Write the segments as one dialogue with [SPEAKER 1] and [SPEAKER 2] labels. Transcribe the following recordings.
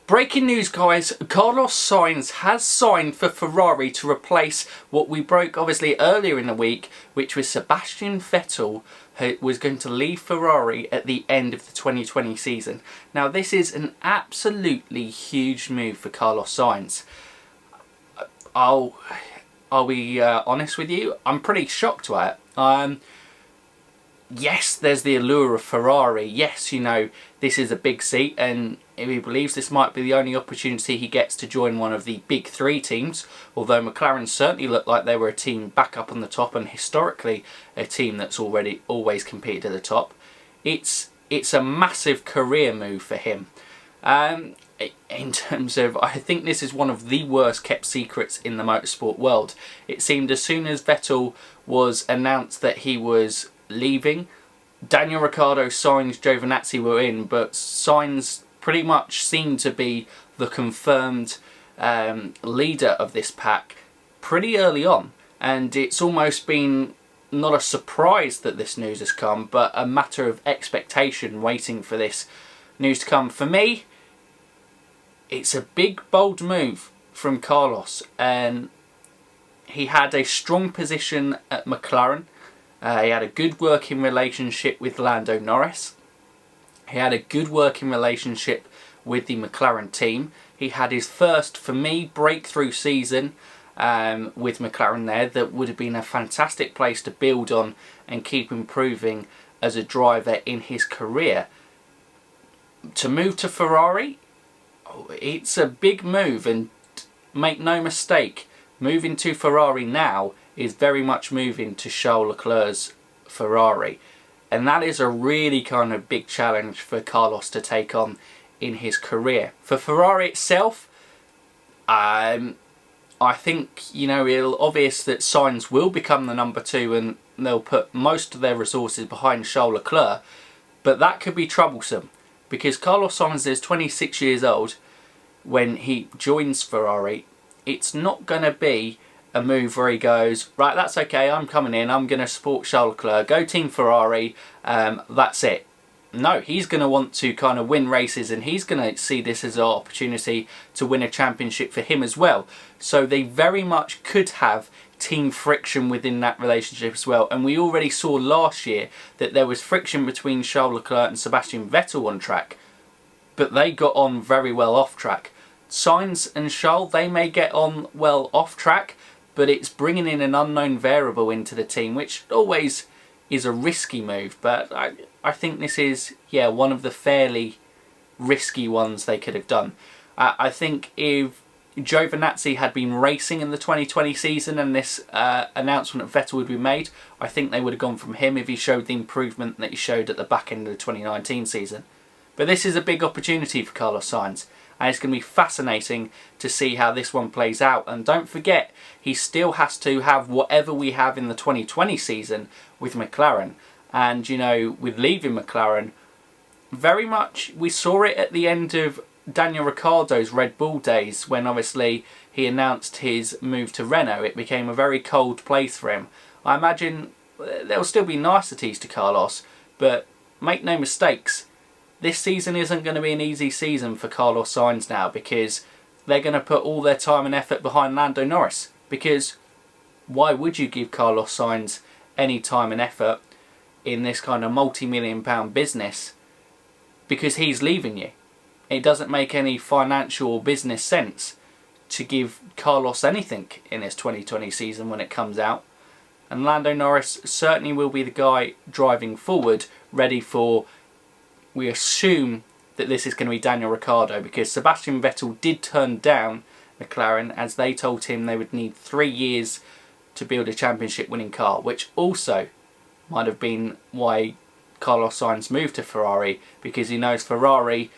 [SPEAKER 1] Breaking news, guys. Carlos Sainz has signed for Ferrari to replace what we broke obviously earlier in the week, which was Sebastian Vettel, who was going to leave Ferrari at the end of the 2020 season. Now this is an absolutely huge move for Carlos Sainz. I'll be honest with you, I'm pretty shocked by it. Yes, there's the allure of Ferrari. Yes, you know, this is a big seat, and he believes this might be the only opportunity he gets to join one of the big three teams, although McLaren certainly looked like they were a team back up on the top, and historically a team that's always competed at the top. It's a massive career move for him. In terms of, I think this is one of the worst kept secrets in the motorsport world. It seemed as soon as Vettel was announced that he was leaving, Daniel Ricciardo, Sainz, Giovinazzi were in, but Sainz pretty much seemed to be the confirmed leader of this pack pretty early on, and it's almost been not a surprise that this news has come, but a matter of expectation waiting for this news to come. For me, it's a big bold move from Carlos, and he had a strong position at McLaren. He had a good working relationship with Lando Norris. He had a good working relationship with the McLaren team. He had his first, for me, breakthrough season with McLaren there. That would have been a fantastic place to build on and keep improving as a driver in his career. To move to Ferrari, it's a big move, and make no mistake, moving to Ferrari now is very much moving to Charles Leclerc's Ferrari, and that is a really kind of big challenge for Carlos to take on in his career. For Ferrari itself, I think, you know, it's obvious that Sainz will become the number 2 and they'll put most of their resources behind Charles Leclerc, but that could be troublesome because Carlos Sainz is 26 years old when he joins Ferrari. It's not going to be a move where he goes, right, that's okay, I'm coming in, I'm going to support Charles Leclerc, go Team Ferrari, that's it. No, he's going to want to kind of win races, and he's going to see this as an opportunity to win a championship for him as well. So they very much could have team friction within that relationship as well. And we already saw last year that there was friction between Charles Leclerc and Sebastian Vettel on track, but they got on very well off track. Sainz and Charles, they may get on well off track, but it's bringing in an unknown variable into the team, which always is a risky move. But I think this is, yeah, one of the fairly risky ones they could have done. I think if Giovinazzi had been racing in the 2020 season and this announcement of Vettel would be made, I think they would have gone from him if he showed the improvement that he showed at the back end of the 2019 season. But this is a big opportunity for Carlos Sainz, and it's going to be fascinating to see how this one plays out. And don't forget, he still has to have whatever we have in the 2020 season with McLaren. And, you know, with leaving McLaren, very much we saw it at the end of Daniel Ricciardo's Red Bull days, when obviously he announced his move to Renault. It became a very cold place for him. I imagine there will still be niceties to Carlos, but make no mistakes, this season isn't going to be an easy season for Carlos Sainz now, because they're going to put all their time and effort behind Lando Norris. Because why would you give Carlos Sainz any time and effort in this kind of multi-million-pound business? Because he's leaving you. It doesn't make any financial or business sense to give Carlos anything in this 2020 season when it comes out. And Lando Norris certainly will be the guy driving forward, ready for, we assume that this is going to be Daniel Ricciardo, because Sebastian Vettel did turn down McLaren as they told him they would need 3 years to build a championship winning car, which also might have been why Carlos Sainz moved to Ferrari, because he knows Ferrari,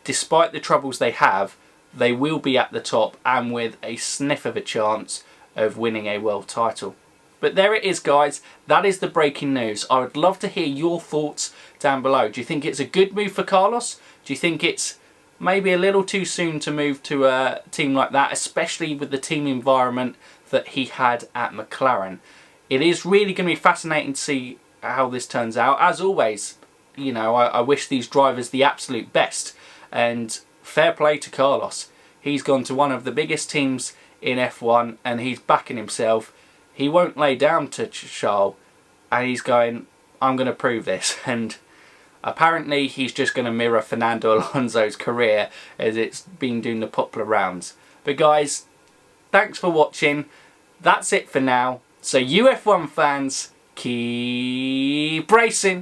[SPEAKER 1] despite the troubles they have, they will be at the top and with a sniff of a chance of winning a world title. But there it is, guys. That is the breaking news. I would love to hear your thoughts down below. Do you think it's a good move for Carlos? Do you think it's maybe a little too soon to move to a team like that, especially with the team environment that he had at McLaren? It is really going to be fascinating to see how this turns out. As always, you know, I wish these drivers the absolute best, and fair play to Carlos. He's gone to one of the biggest teams in F1 and he's backing himself. He won't lay down to Charles, and he's going, I'm going to prove this. And apparently he's just going to mirror Fernando Alonso's career as it's been doing the popular rounds. But guys, thanks for watching. That's it for now. So you F1 fans, keep racing.